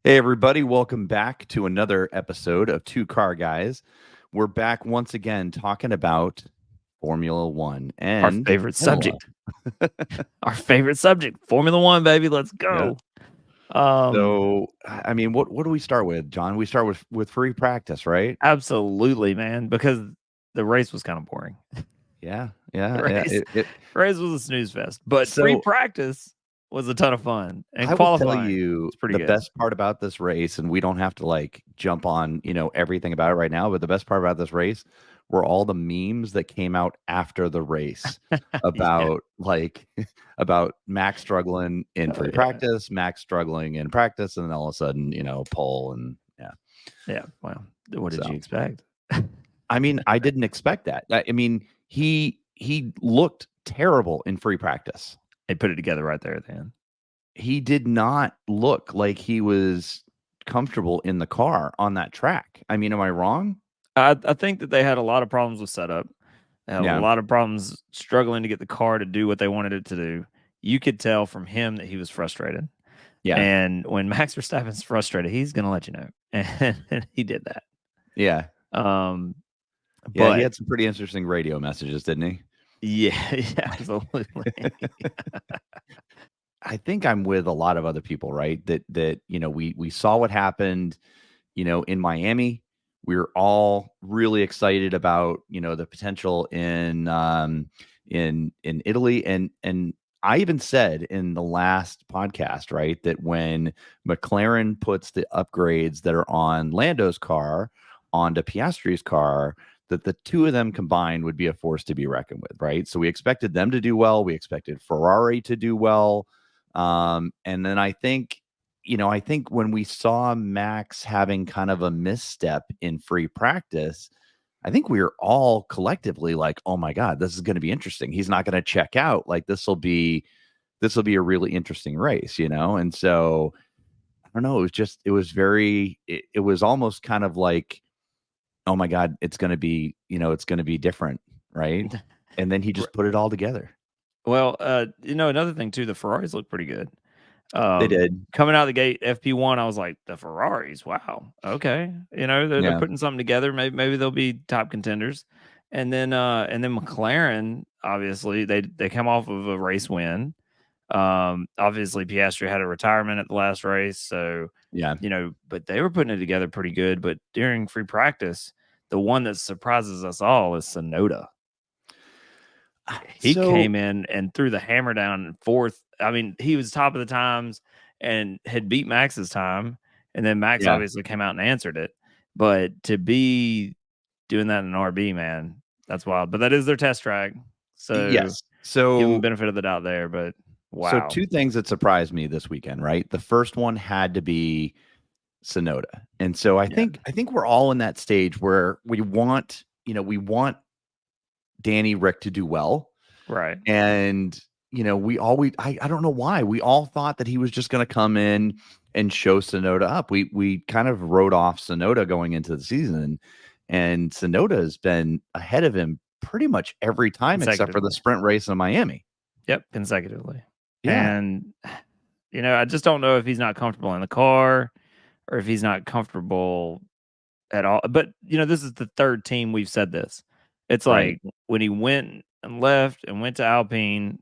Hey, everybody, welcome back to another episode of Two Car Guys. We're back once again talking about Formula One Our and favorite Imola. subject. Our favorite subject. Formula One, baby. Let's Yeah. go. Um, So, I mean, what do we start with, John? We start with free practice, right? absolutely, man, because the race was kind of boring. Yeah, The yeah, yeah. race, race was a snooze fest, but free So practice was a ton of fun, and I will tell qualifying you was pretty the good. best part about this race, and we don't have to like jump on, everything about it right now, but the best part about this race were all the memes that came out after the race Yeah. about like about Max struggling in Oh free yeah. practice, Max struggling in practice, and then all of a sudden, pole and yeah. Yeah. Well, what did you So expect? I mean, I didn't expect that. I mean, he looked terrible in free practice. They put it together right there at the end. He did not look like he was comfortable in the car on that track. I mean, am I wrong? I think that they had a lot of problems with setup. They had a Yeah. lot of problems struggling to get the car to do what they wanted it to do. You could tell from him that he was frustrated. Yeah. And when Max Verstappen's frustrated, he's gonna let you know, and he did that. Yeah. Um, Yeah, he but had some pretty interesting radio messages, didn't he? yeah, yeah, absolutely. I think I'm with a lot of other people, right? That we saw what happened, in Miami. We were all really excited about, the potential in Italy. And I even said in the last podcast, right, that when McLaren puts the upgrades that are on Lando's car onto Piastri's car, that the two of them combined would be a force to be reckoned with, right? So we expected them to do well. We expected Ferrari to do well. And then I think when we saw Max having kind of a misstep in free practice, I think we were all collectively like, "Oh my god, this is going to be interesting. He's not going to check out. Like this will be a really interesting race, And so I don't know. It was almost kind of like, oh my god, it's going to be different, right? And then he R just put it all together. well, another thing too, the Ferraris look pretty good. They did, Coming out of the gate, FP1, I was like, "The Ferraris, wow, okay." They're yeah, putting something together. Maybe they'll be top contenders. And then McLaren, obviously, they come off of a race win. Obviously, Piastri had a retirement at the last race, so, yeah. but they were putting it together pretty good. But during free practice, the one that surprises us all is Sonoda. He So came in and threw the hammer down in 4th. I mean, he was top of the times and had beat Max's time, and then Max yeah, obviously came out and answered it. But to be doing that in an RB, man, that's wild. But that is their test track, so yes. give him So benefit of the doubt there, but so wow. 2 things that surprised me this weekend, right? The first one had to be Sonoda. And so I Yeah, think we're all in that stage where we want Danny Rick to do well. right. And, we always I don't know why. We all thought that he was just gonna come in and show Sonoda up. We kind of wrote off Sonoda going into the season, and Sonoda has been ahead of him pretty much every time except for the Consecutively. sprint race in Miami. Yep, consecutively. Yeah. And, I just don't know if he's not comfortable in the car or if he's not comfortable at all. But, this is the 3rd team we've said this. It's Right. like when he went and left and went to Alpine,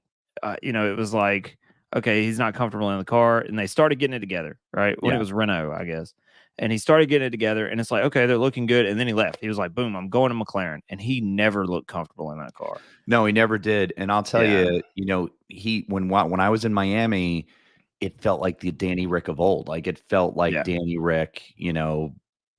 it was like, okay, he's not comfortable in the car. And they started getting it together, right? When it Yeah. was Renault, I guess. And he started getting it together. And it's like, okay, they're looking good. And then he left. He was like, boom, I'm going to McLaren. And he never looked comfortable in that car. No, he never did, and I'll tell Yeah. you, he when I was in Miami, it felt like the Danny Rick of old, like, it felt like Yeah. Danny Rick,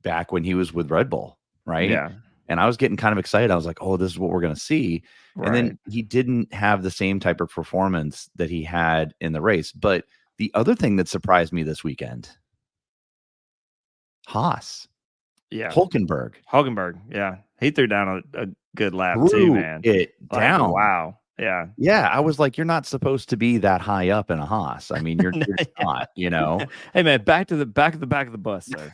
back when he was with Red Bull, right? Yeah. And I was getting kind of excited, I was like, "Oh, this is what we're gonna see," and then Right. he didn't have the same type of performance that he had in the race, but the other thing that surprised me this weekend, Haas, Yeah. Hulkenberg Hulkenberg. Yeah. He threw down a good lap too, threw man. it Like, down. wow. Yeah. Yeah, I was like, "You're not supposed to be that high up in a Haas." I mean, you're Yeah. not, you know? Hey, man, back of the bus, sir.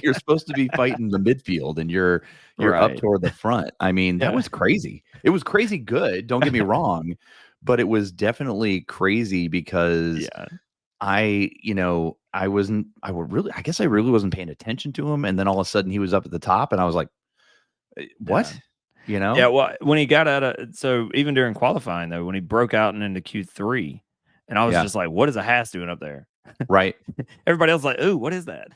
You're supposed to be fighting the midfield, and you're up Right. toward the front. I mean, that Yeah. was crazy. It was crazy good, don't get me wrong, but it was definitely crazy because Yeah. I guess I really wasn't paying attention to him. And then all of a sudden he was up at the top and I was like, what? Yeah. Well, when he got out of, so even during qualifying though, when he broke out and into Q3, and I was just like, what is a Haas doing up there? Right. Everybody else was like, ooh, what is that?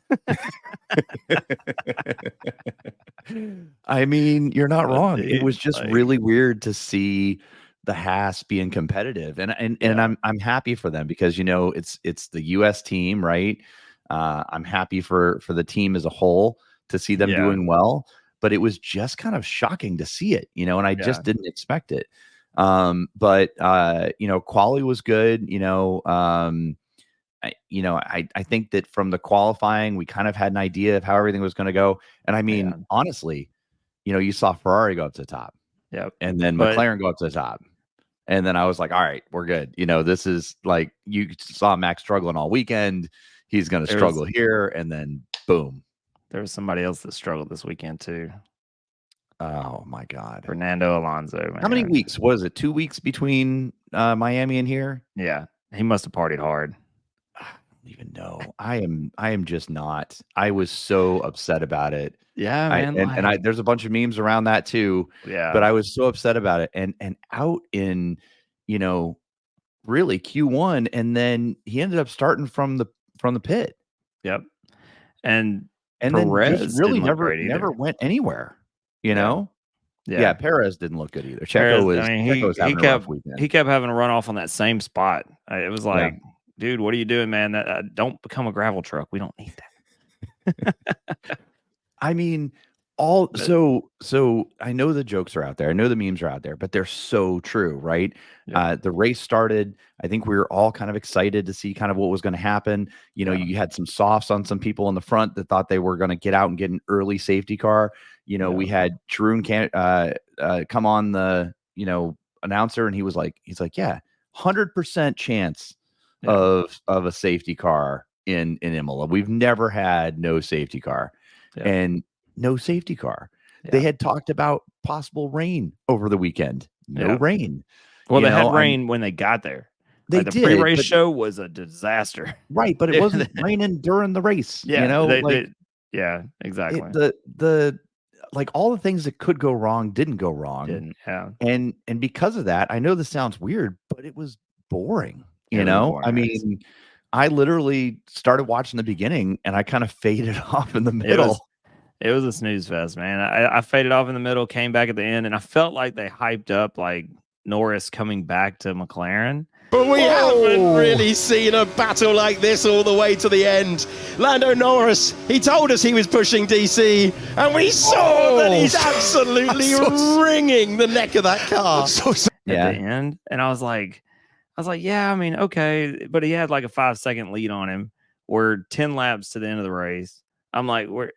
I mean, you're not wrong. It was Dude, just like, really weird to see the Haas being competitive, and I'm happy for them because it's the U.S. team, right? I'm happy for the team as a whole to see them doing well, but it was just kind of shocking to see it, and I just didn't expect it. But quali was good, I think that from the qualifying, we kind of had an idea of how everything was going to go. And I mean, honestly, you saw Ferrari go up to the top. Yep. And then McLaren go up to the top. And then I was like, all right, we're good. This is like, you saw Max struggling all weekend. He's going to struggle here. And then boom. There was somebody else that struggled this weekend too. Oh my God. Fernando Alonso, man. How many weeks? Was it 2 weeks between Miami and here? Yeah. He must have partied hard. I don't even know. I am just not. I was so upset about it. Yeah, man. And there's a bunch of memes around that too. Yeah. But I was so upset about it. And out in, really Q1, and then he ended up starting from the pit. Yep. And Perez then just really never went anywhere. Yeah, Perez didn't look good either. Checo was having a rough weekend. He kept having to run off on that same spot. It was like, dude, what are you doing, man? That don't become a gravel truck. We don't need that. I mean, so I know the jokes are out there. I know the memes are out there, but they're so true, right? Yeah. The race started. I think we were all kind of excited to see kind of what was going to happen. You had some softs on some people in the front that thought they were going to get out and get an early safety car. We had Tarun come on the announcer, and he's like, 100% chance of a safety car in Imola. We've never had no safety car. And no safety car. They had talked about possible rain over the weekend. No rain. Well, they had rain when they got there. The pre-race show was a disaster. Right, but it wasn't raining during the race. Yeah, exactly. The like all the things that could go wrong didn't go wrong. And because of that, I know this sounds weird, but it was boring. I mean, I literally started watching the beginning and I kind of faded off in the middle. It was a snooze fest, man. I faded off in the middle, came back at the end, and I felt like they hyped up like Norris coming back to McLaren. But we haven't really seen a battle like this all the way to the end. Lando Norris, he told us he was pushing DC, and we saw that he's absolutely wringing the neck of that car. At the end, and I was like, yeah, I mean, okay, but he had like a 5-second lead on him. We're 10 laps to the end of the race. I'm like, what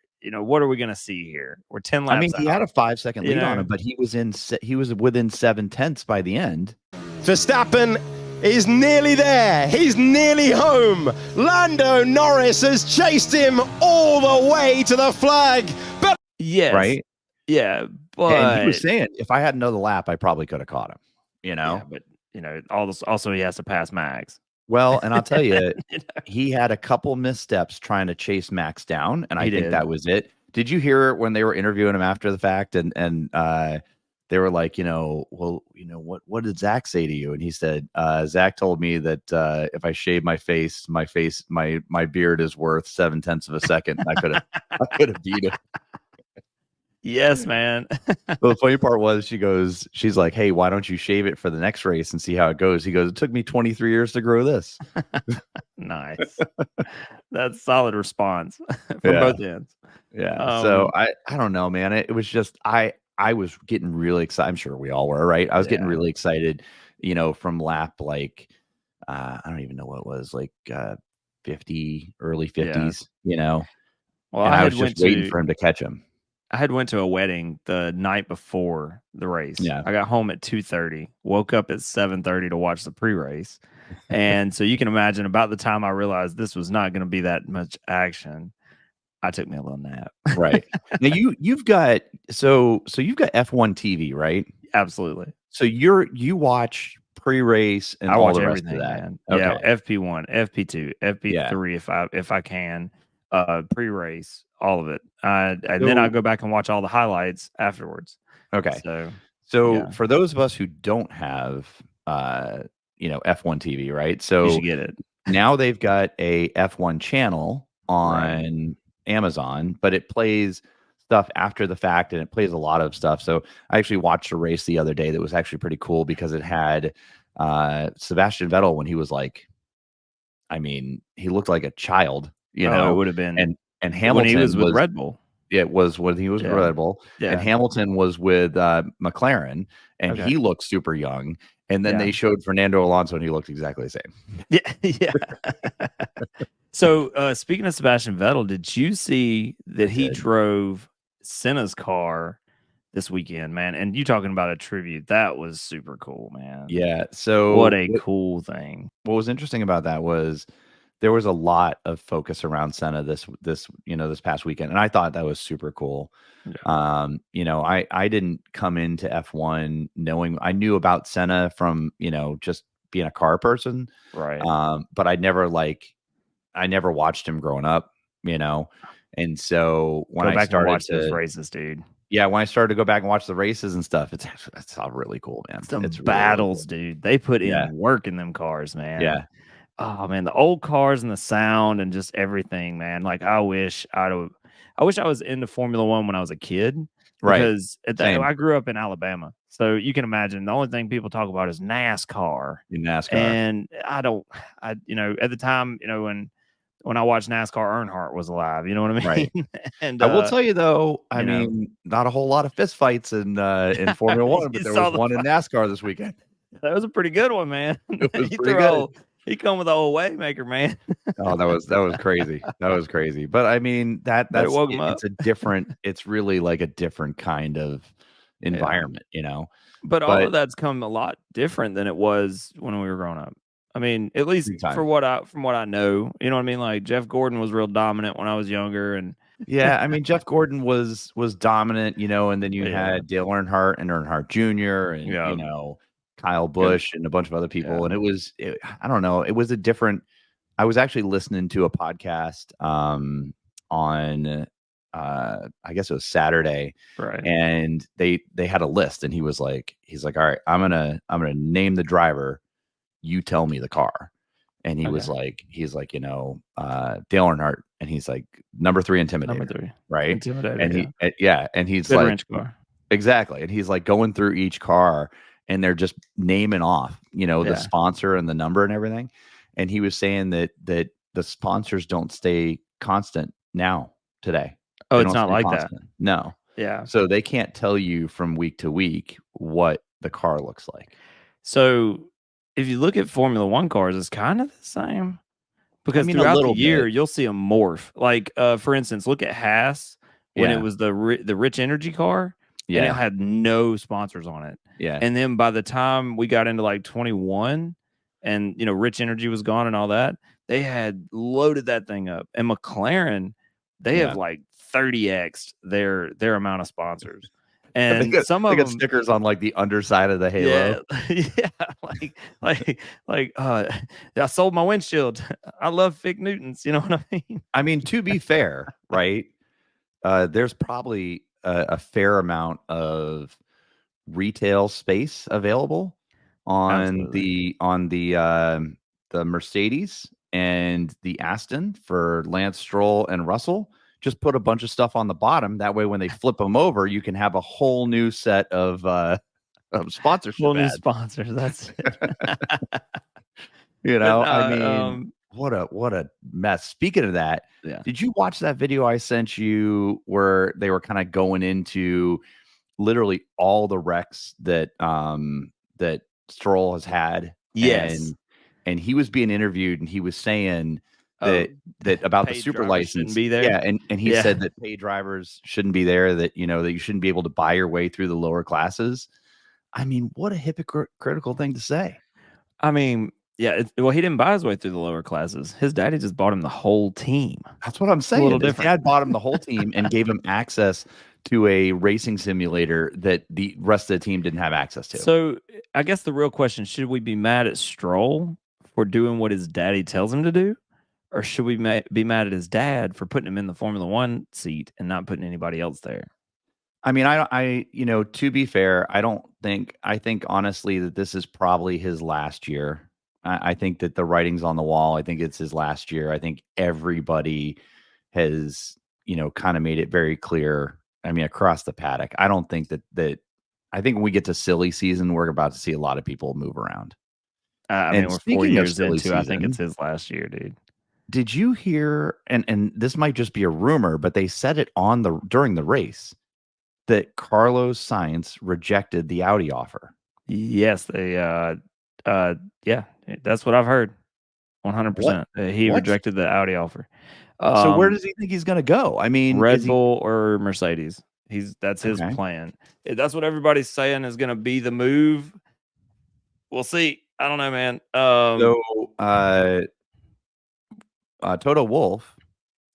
are we going to see here? We're 10 laps. I mean, he had a 5-second lead on him, but he was within 7/10 by the end. Verstappen is nearly there. He's nearly home. Lando Norris has chased him all the way to the flag. But right? Yeah, but and he was saying, if I had another lap, I probably could have caught him. Yeah, but also he has to pass Max. Well, and I'll tell you, he had a couple missteps trying to chase Max down, and I think that was it. Did you hear when they were interviewing him after the fact, and they were like, what did Zach say to you? And he said, Zach told me that if I shave my beard is worth 0.7 of a second. I could have beat him. Yes, man. Well, the funny part was she's like, hey, why don't you shave it for the next race and see how it goes? He goes, it took me 23 years to grow this. Nice. That's solid response from both ends. Yeah. So I don't know, man. It was just, I was getting really excited. I'm sure we all were, right? I was getting really excited, from lap, like, I don't even know what it was, like 50, early 50s, Well, and I was just waiting for him to catch him. I had went to a wedding the night before the race. Yeah. I got home at 2:30, woke up at 7:30 to watch the pre-race. And so you can imagine about the time I realized this was not going to be that much action, I took me a little nap. Right. Now you've got F1 TV, right? Absolutely. So you watch pre-race and I all watch the rest everything, of that. man. Okay. Yeah, FP1, FP2, FP3 if I can, pre-race, all of it. And then I go back and watch all the highlights afterwards. Okay. So yeah. For those of us who don't have F1 TV, right? you So should get it. now they've got a F1 channel on Amazon, but it plays stuff after the fact, and it plays a lot of stuff. So I actually watched a race the other day that was actually pretty cool because it had Sebastian Vettel when he was like, I mean, he looked like a child, it would have been, and Hamilton when he was with Red Bull. It was when he was with Red Bull, and Hamilton was with McLaren, and he looked super young. And then they showed Fernando Alonso, and he looked exactly the same. Yeah. So speaking of Sebastian Vettel, did you see that he drove Senna's car this weekend, man? And you talking about a tribute, that was super cool, man. Yeah. So what a cool thing. What was interesting about that was there was a lot of focus around Senna this past weekend, and I thought that was super cool. Yeah. I didn't come into F1 knowing, I knew about Senna from just being a car person, right? But I never watched him growing up, and so when I started to watch those races, dude. Yeah, when I started to go back and watch the races and stuff, it's all really cool, man. It's battles, really cool. Dude. They put in work in them cars, man. Yeah. Oh man, the old cars and the sound and just everything, man. Like I wish I was into Formula One when I was a kid. Right. Because I grew up in Alabama. So you can imagine the only thing people talk about is NASCAR. And at the time, when I watched NASCAR, Earnhardt was alive. You know what I mean? Right. And I will tell you though, I mean, not a whole lot of fist fights in Formula One, but there was one in NASCAR this weekend. That was a pretty good one, man. It was pretty good. He come with the old Waymaker, man. Oh, that was crazy. That was crazy. But I mean, it's really like a different kind of environment, But all of that's come a lot different than it was when we were growing up. I mean, at least from what I know, you know what I mean? Like Jeff Gordon was real dominant when I was younger, and yeah, I mean Jeff Gordon was dominant, and then you had Dale Earnhardt and Earnhardt Jr. and Kyle Busch and a bunch of other people, and I don't know, it was a different. I was actually listening to a podcast on I guess it was Saturday, right? And they had a list, and he's like, all right, I'm gonna name the driver. You tell me the car. And he was like, Dale Earnhardt, and he's like, number 3 Intimidator. Number 3, right? Intimidator. And he's good like, ranch car. Exactly. And he's like going through each car, and they're just naming off, the sponsor and the number and everything. And he was saying that the sponsors don't stay constant today. Oh, it's not like constant. That. No. Yeah. So they can't tell you from week to week what the car looks like. So if you look at Formula One cars, it's kind of the same, because throughout the year you'll see a morph. Like for instance, look at Haas when it was the Rich Energy car, and it had no sponsors on it. Yeah, and then by the time we got into like 21, and Rich Energy was gone and all that, they had loaded that thing up. And McLaren, they have like 30x their amount of sponsors. And they got stickers on like the underside of the halo. I sold my windshield. I love Fig Newtons. You know what I mean? I mean, to be fair, right? There's probably a fair amount of retail space available on the Mercedes and the Aston for Lance Stroll and Russell. Just put a bunch of stuff on the bottom. That way, when they flip them over, you can have a whole new set of sponsorship. Whole new sponsors. That's it. I mean, what a mess. Speaking of that, did you watch that video I sent you where they were kind of going into literally all the wrecks that that Stroll has had? Yes. And he was being interviewed, and he was saying that about the super license shouldn't be there. Yeah, and he said that paid drivers shouldn't be there, that that you shouldn't be able to buy your way through the lower classes. I mean, what a hypocritical thing to say. I mean, he didn't buy his way through the lower classes. His daddy just bought him the whole team. That's what I'm saying. His dad bought him the whole team and gave him access to a racing simulator that the rest of the team didn't have access to. So I guess the real question, should we be mad at Stroll for doing what his daddy tells him to do? Or should we be mad at his dad for putting him in the Formula One seat and not putting anybody else there? I mean, to be fair, I think honestly that this is probably his last year. I think that the writing's on the wall. I think it's his last year. I think everybody has, kind of made it very clear. I mean, across the paddock. I don't think that I think when we get to silly season, we're about to see a lot of people move around. I mean, we're 4 years into, I think it's his last year, dude. Did you hear, and this might just be a rumor, but they said it during the race, that Carlos Sainz rejected the Audi offer? Yes, they yeah, that's what I've heard. 100%. He rejected the Audi offer. So where does he think he's going to go? I mean, Red Bull or Mercedes. That's his plan. That's what everybody's saying is going to be the move. We'll see. I don't know, man. Toto Wolff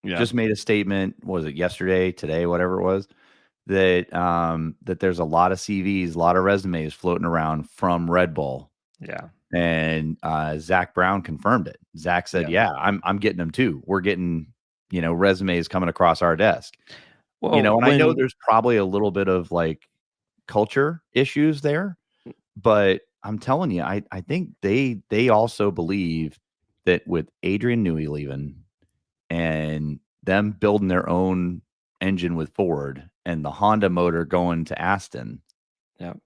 just made a statement. Was it yesterday, today, whatever it was, that that there's a lot of CVs, a lot of resumes floating around from Red Bull. Yeah. And Zach Brown confirmed it. Zach said, "Yeah, I'm getting them too. We're getting, resumes coming across our desk." Well, and I know there's probably a little bit of like culture issues there, but I'm telling you, I think they also believe that with Adrian Newey leaving and them building their own engine with Ford and the Honda motor going to Aston, and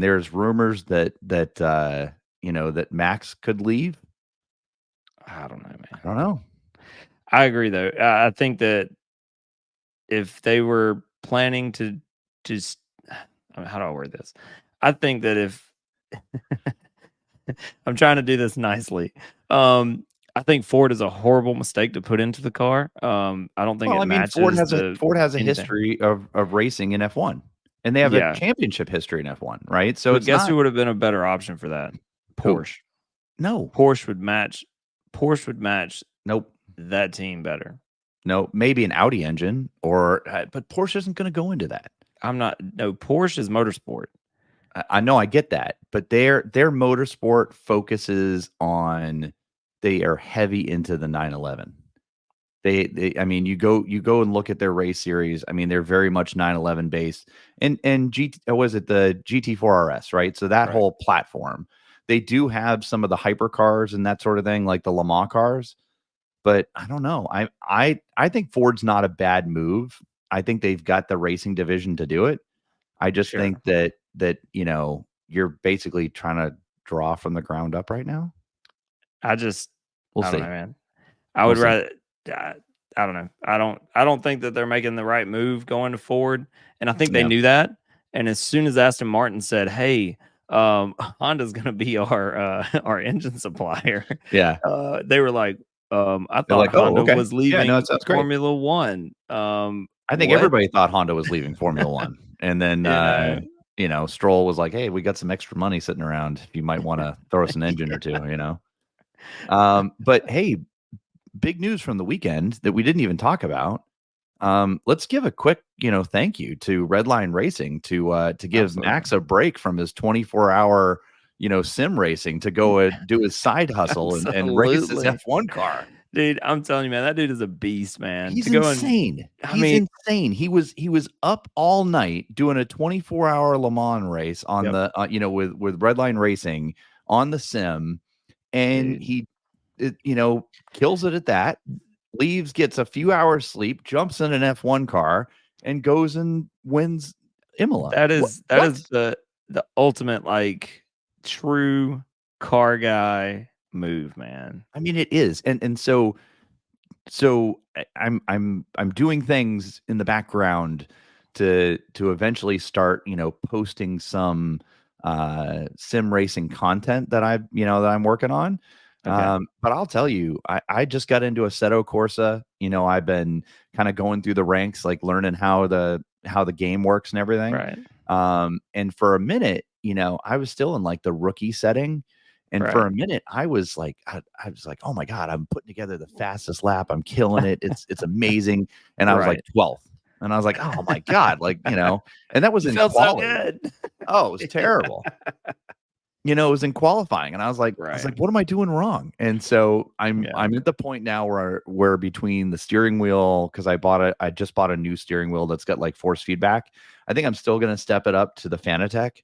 there's rumors that that Max could leave. I don't know, man. I don't know. I agree, though. I think that if they were planning to just, how do I word this? I think that if I'm trying to do this nicely, I think Ford is a horrible mistake to put into the car. I don't think it matches. Ford has a history of racing in F1, and they have a championship history in F1, right? So guess who would have been a better option for that? Porsche. No, Porsche would match. Nope. That team better. No, maybe an Audi engine, but Porsche isn't going to go into that. Porsche is motorsport. I know, I get that, but their motorsport focuses on, they are heavy into the 911. I mean, you go and look at their race series. I mean, they're very much 911 based, and was it the GT4 RS, right? So that whole platform, they do have some of the hypercars and that sort of thing, like the Le Mans cars. But I don't know. I think Ford's not a bad move. I think they've got the racing division to do it. I just think that you're basically trying to draw from the ground up right now. We'll see. I don't know, man. I would rather. I don't know. I don't think that they're making the right move going to Ford, and I think they knew that. And as soon as Aston Martin said, "Hey, Honda's going to be our engine supplier," they were like, "I thought Honda was leaving Formula One." I think everybody thought Honda was leaving Formula One, and then Stroll was like, "Hey, we got some extra money sitting around. If you might want to throw us an engine or two, But hey, big news from the weekend that we didn't even talk about. Let's give a quick, thank you to Redline Racing to give Max a break from his 24-hour, sim racing to go do his side hustle and race his F1 car. Dude, I'm telling you, man, that dude is a beast, man. He's insane. He's insane. He was up all night doing a 24-hour Le Mans race on the with Redline Racing on the sim, and he kills it at that. Leaves, gets a few hours sleep, jumps in an F1 car, and goes and wins Imola. That is the ultimate, like, true car guy move, man. I mean, it is, and so I'm doing things in the background to eventually start posting some sim racing content that I'm working on. Okay. But I'll tell you, I just got into Assetto Corsa. I've been kind of going through the ranks, like learning how the game works and everything. Right. And for a minute, I was still in like the rookie setting. And for a minute, I was like, oh my God, I'm putting together the fastest lap. I'm killing it. It's amazing. And I was like 12th. And I was like, oh my God, like, and that was It in felt so quali. good. Oh, it was terrible. It was in qualifying, and I was like, Right. what am I doing wrong? And so I'm Yeah. at the point now where between the steering wheel, because I just bought a new steering wheel that's got like force feedback. I think I'm still gonna step it up to the Fanatec,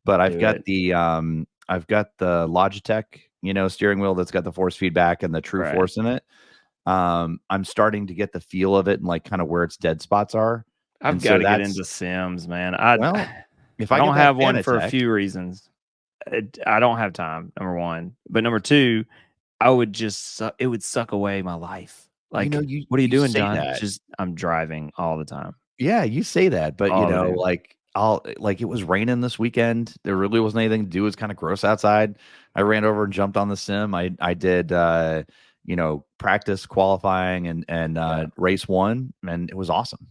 but I've Do got it. the Logitech, steering wheel that's got the force feedback and the true Right. force in it. I'm starting to get the feel of it and like kind of where its dead spots are. I've And got so to get that's into Sims, man. well, if I I get don't that have one for a Fanatec, few reasons. I don't have time, number one. But number two, I would just it would suck away my life. Like, what are you you doing, say John? that. Just I'm driving all the time. Yeah, you say that, but All the time. like it was raining this weekend. There really wasn't anything to do. It was kind of gross outside. I ran over and jumped on the sim. I did practice qualifying and race one, and it was awesome,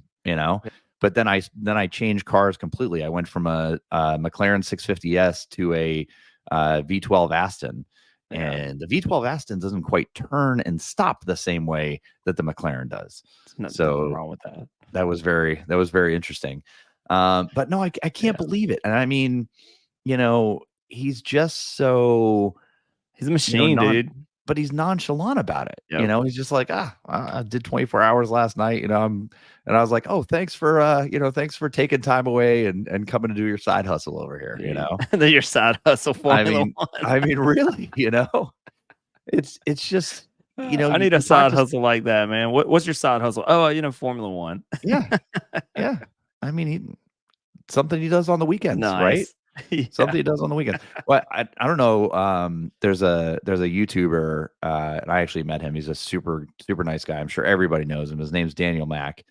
But then I changed cars completely. I went from a McLaren 650S to a V12 Aston. Yeah. And the V12 Aston doesn't quite turn and stop the same way that the McLaren does. There's nothing So wrong with that. that was very interesting. But no, I can't believe it. And I mean, he's just so He's a machine, dude. but he's nonchalant about it. Yep. He's just like, I did 24 hours last night, and I was like, oh, thanks for taking time away and coming to do your side hustle over here, Your side hustle Formula One. I mean, really, it's just, I need a side hustle like that, man. What's your side hustle? Oh, Formula One. Yeah. Yeah. I mean, something he does on the weekends, right? Yeah. Something he does on the weekend. Well, I don't know. There's a YouTuber, and I actually met him. He's a super nice guy. I'm sure everybody knows him. His name's Daniel Mack,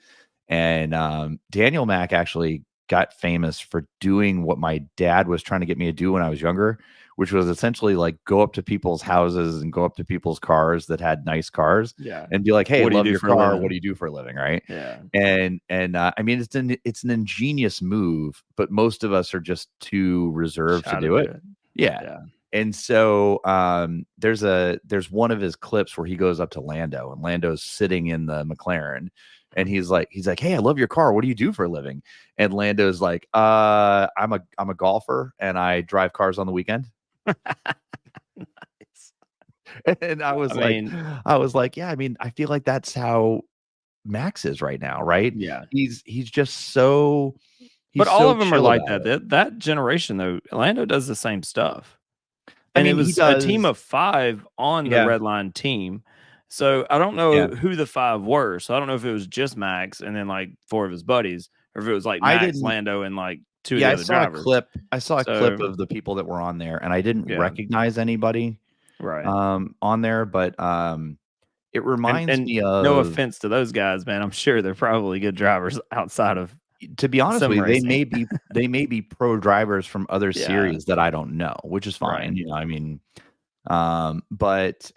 and Daniel Mack actually got famous for doing what my dad was trying to get me to do when I was younger, which was essentially like go up to people's houses and go up to people's cars that had nice cars, and be like, "Hey, I love your car. What do you do for a living?" Right? Yeah. And I mean, it's an ingenious move, but most of us are just too reserved to do it. Yeah. And so there's one of his clips where he goes up to Lando, and Lando's sitting in the McLaren, and he's like, "Hey, I love your car. What do you do for a living?" And Lando's like, I'm a golfer and I drive cars on the weekend." Nice. And I was like, yeah, I mean, I feel like that's how Max is right now, right? Yeah. He's just so but all of them are like that. That generation though, Lando does the same stuff. And it was a team of 5 on the Red Line team. So I don't know who the 5 were. So I don't know if it was just Max and then like 4 of his buddies, or if it was like Max, Lando, and like 2 of the other drivers. I saw a clip of the people that were on there, and I didn't recognize anybody on there, but it reminds me of, no offense to those guys, man. I'm sure they're probably good drivers outside of, to be honest with you, they may be pro drivers from other series that I don't know, which is fine. I mean, but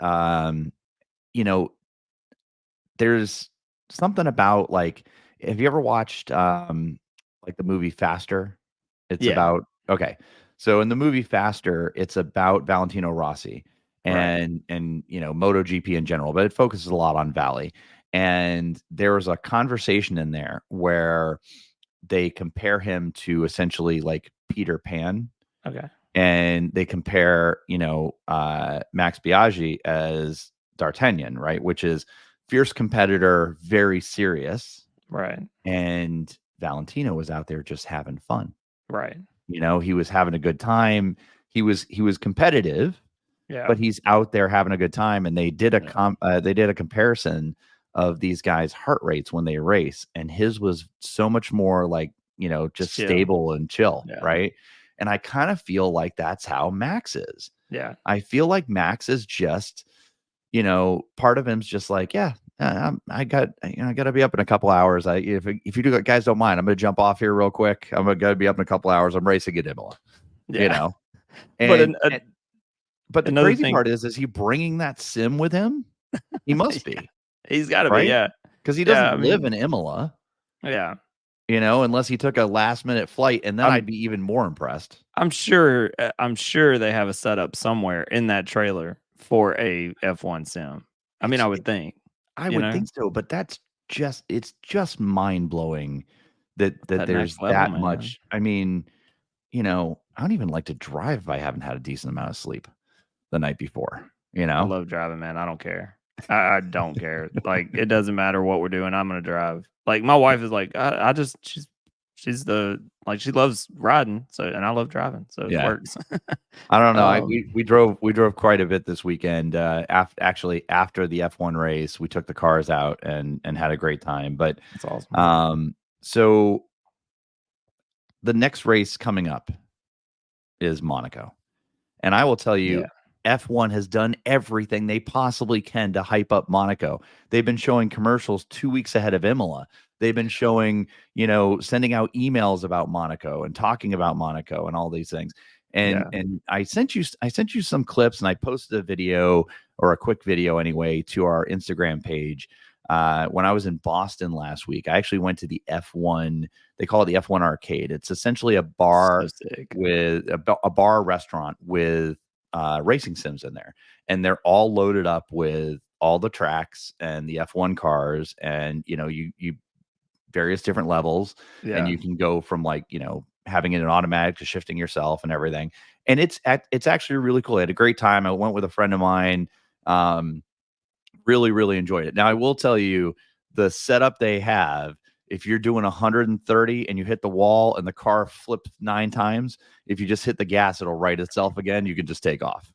there's something about, like, have you ever watched like the movie Faster? It's about, so in the movie Faster, it's about Valentino Rossi and MotoGP in general, but it focuses a lot on Valley. And there was a conversation in there where they compare him to essentially like Peter Pan. And they compare, Max Biaggi as D'Artagnan, right? Which is fierce competitor, very serious. Right. And Valentino was out there just having fun. Right. He was having a good time. He was competitive, but he's out there having a good time. And they did a comparison of these guys' heart rates when they race, and his was so much more like, just chill. Stable and chill, right? And I kind of feel like that's how Max is. Yeah. I feel like Max is just, part of him's just like, I got to be up in a couple hours. If you guys don't mind, I'm going to jump off here real quick. I'm going to be up in a couple hours. I'm racing at Imola, And, but the crazy part is he bringing that sim with him? He must be. He's got to be, because he doesn't live in Imola. Yeah. Unless he took a last minute flight, and then I'd be even more impressed. I'm sure they have a setup somewhere in that trailer for a F1 sim. I mean, I would think. I would think so, but that's just mind-blowing that That there's next level, that man. much. I mean, I don't even like to drive if I haven't had a decent amount of sleep the night before, I love driving, man. I don't care. I don't care. Like, it doesn't matter what we're doing. I'm gonna drive. Like, my wife is like, she's she loves riding, so, and I love driving, so it Yeah. works. I don't know. We drove quite a bit this weekend. Actually, after the F1 race, we took the cars out and had a great time. But That's awesome. so the next race coming up is Monaco, and I will tell you, F1 has done everything they possibly can to hype up Monaco. They've been showing commercials 2 weeks ahead of Imola. They've been showing, sending out emails about Monaco and talking about Monaco and all these things. And I sent you some clips, and I posted a video, or a quick video anyway, to our Instagram page. When I was in Boston last week, I actually went to the F1. They call it the F1 Arcade. It's essentially a bar with a bar restaurant with racing sims in there, and they're all loaded up with all the tracks and the F1 cars, and you various different levels, and you can go from having it in automatic to shifting yourself and everything. And it's actually really cool. I had a great time. I went with a friend of mine. Really, really enjoyed it. Now, I will tell you, the setup they have, if you're doing 130 and you hit the wall and the car flips 9 times, if you just hit the gas, it'll right itself again. You can just take off.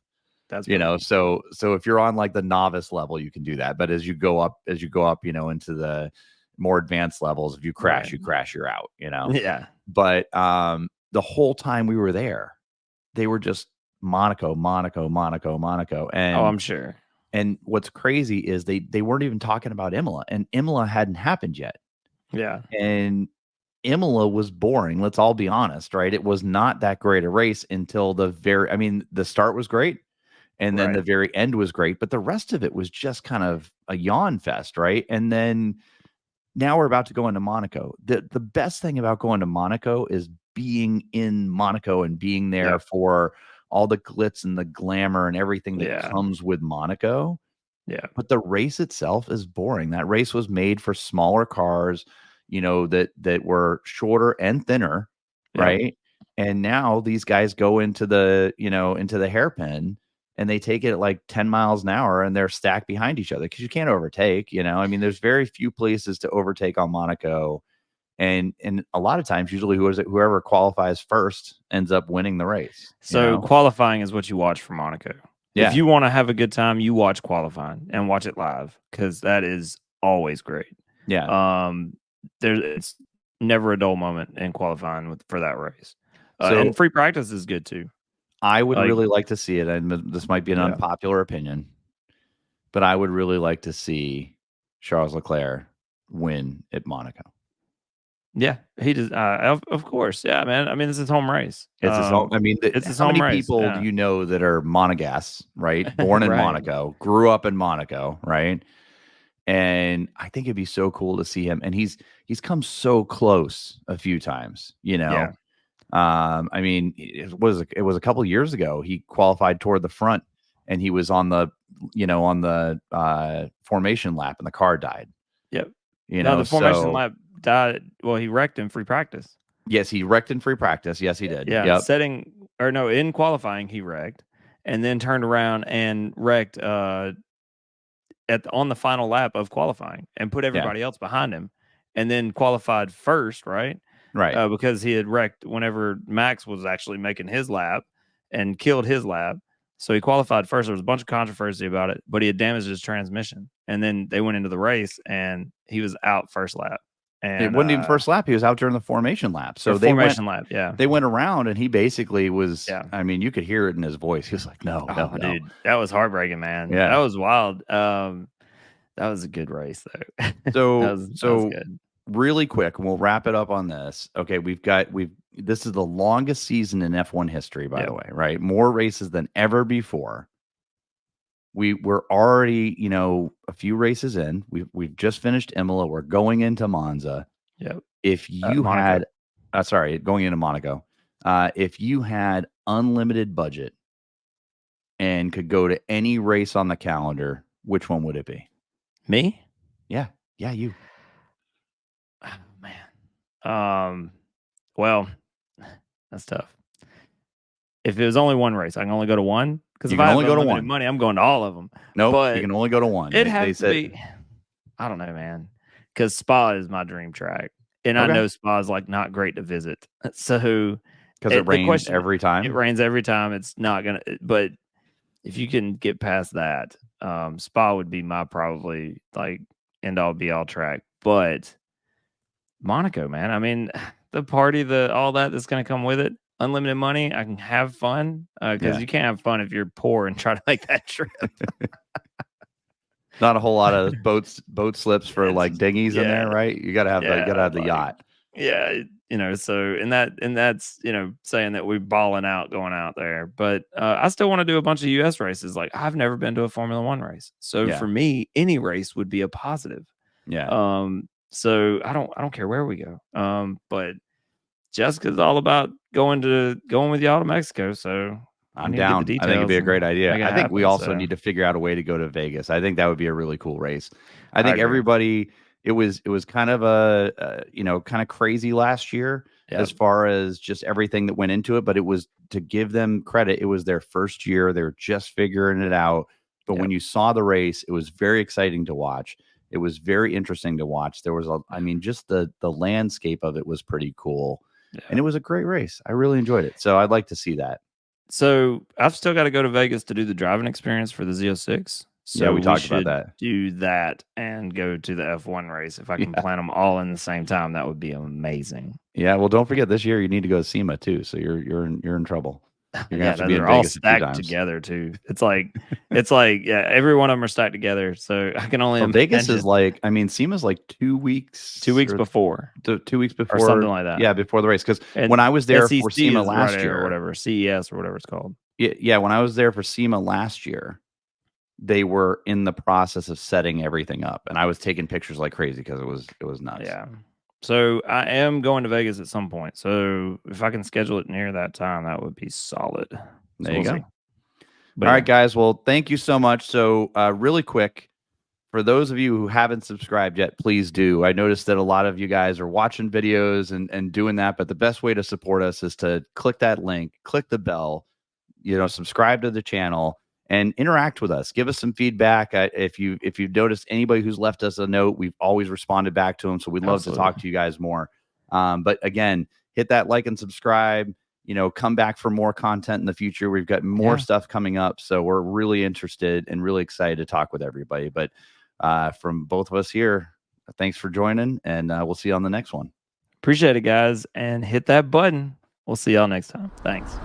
That's so if you're on like the novice level, you can do that. But as you go up, into the more advanced levels, if you crash, you're out. Yeah. But the whole time we were there, they were just Monaco, and I'm sure. And what's crazy is they weren't even talking about Imola, and Imola hadn't happened yet. Yeah. And Imola was boring. Let's all be honest, right? It was not that great a race until the start was great, and then the very end was great, but the rest of it was just kind of a yawn fest, right? And then now we're about to go into Monaco. The best thing about going to Monaco is being in Monaco and being there for all the glitz and the glamour and everything that comes with Monaco. Yeah. But the race itself is boring. That race was made for smaller cars, that were shorter and thinner, right? And now these guys go into the hairpin, and they take it at like 10 miles an hour, and they're stacked behind each other because you can't overtake. There's very few places to overtake on Monaco. And a lot of times, usually whoever qualifies first ends up winning the race. So qualifying is what you watch for Monaco. Yeah. If you want to have a good time, you watch qualifying and watch it live, because that is always great. Yeah. It's never a dull moment in qualifying for that race. So and free practice is good too. I would really like to see it, and this might be an unpopular opinion, but I would really like to see Charles Leclerc win at Monaco. Yeah, he does. Of course. Yeah, man. I mean, it's his home race. It's his home. I mean, it's his how home many race. people do you know that are Monegasques, right? Born in Monaco, grew up in Monaco, right? And I think it'd be so cool to see him. And he's come so close a few times, Yeah. I mean, it was a couple of years ago. He qualified toward the front, and he was on the formation lap, and the car died. Yep. The formation lap died. Well, he wrecked in free practice. Yes, he wrecked in free practice. Yes, he did. Yeah. In qualifying, he wrecked, and then turned around and wrecked on the final lap of qualifying, and put everybody else behind him, and then qualified first, right? Right. Because he had wrecked whenever Max was actually making his lap and killed his lap. So he qualified first. There was a bunch of controversy about it, but he had damaged his transmission. And then they went into the race, and he was out first lap. And it wasn't even first lap. He was out during the formation lap. So they went around, and he basically was, I mean, you could hear it in his voice. He was like, no, dude, that was heartbreaking, man. Yeah. That was wild. That was a good race, though. So, that was good. Really quick, and we'll wrap it up on this. Okay, this is the longest season in F1 history, by the way, right? More races than ever before. We're already, a few races in. We've just finished Imola. We're going into Monza. Yep. If you had, going into Monaco. If you had unlimited budget and could go to any race on the calendar, which one would it be? Me? Yeah, you. Well, that's tough. If it was only one race, I can only go to one. Because You if can I have only go to unlimited one. money, I'm going to all of them. Nope, But you can only go to one. it They has to said be. I don't know, man. Because Spa is my dream track, and I know Spa is like not great to visit. So because it rains every it time. rains every time. It's not gonna. But if you can get past that, Spa would be my probably like end all be all track. But Monaco, man. I mean, the party, all that's going to come with it. Unlimited money. I can have fun because you can't have fun if you're poor and try to make that trip. Not a whole lot of boat slips for like dinghies in there, right? You gotta have the yacht. Yeah, so and that's saying that we're balling out going out there. But I still want to do a bunch of US races. Like I've never been to a Formula One race. So for me, any race would be a positive. Yeah. So I don't care where we go. But Jessica's all about going with y'all to Mexico. So I'm down. I think it'd be a great idea. I think we also need to figure out a way to go to Vegas. I think that would be a really cool race. I think everybody. It was kind of kind of crazy last year as far as just everything that went into it. But it was, to give them credit, it was their first year. They were just figuring it out. But when you saw the race, it was very exciting to watch. It was very interesting to watch. There was just the landscape of it was pretty cool. Yeah. And it was a great race. I really enjoyed it. So I'd like to see that. So I've still got to go to Vegas to do the driving experience for the Z06. So we talked about that. Do that and go to the F1 race. If I can plan them all in the same time, that would be amazing. Yeah. Well, don't forget this year you need to go to SEMA too. So you're in trouble. You're gonna have to be in all Vegas stacked together too. It's like every one of them are stacked together. So I can only Vegas is like, SEMA's like 2 weeks. 2 weeks before. 2 weeks before. Or something like that. Yeah, before the race. Because when I was there for SEMA last year, or whatever, CES or whatever it's called. Yeah, when I was there for SEMA last year, they were in the process of setting everything up, and I was taking pictures like crazy because it was nuts. Yeah. So I am going to Vegas at some point. So if I can schedule it near that time, that would be solid. There you go. All right, guys. Well, thank you so much. So really quick, for those of you who haven't subscribed yet, please do. I noticed that a lot of you guys are watching videos and doing that, but the best way to support us is to click that link, click the bell, subscribe to the channel, and interact with us. Give us some feedback. If you've noticed anybody who's left us a note, we've always responded back to them. So we'd love to talk to you guys more. But again, hit that like and subscribe. Come back for more content in the future. We've got more stuff coming up. So we're really interested and really excited to talk with everybody. But from both of us here, thanks for joining, and we'll see you on the next one. Appreciate it, guys. And hit that button. We'll see y'all next time. Thanks.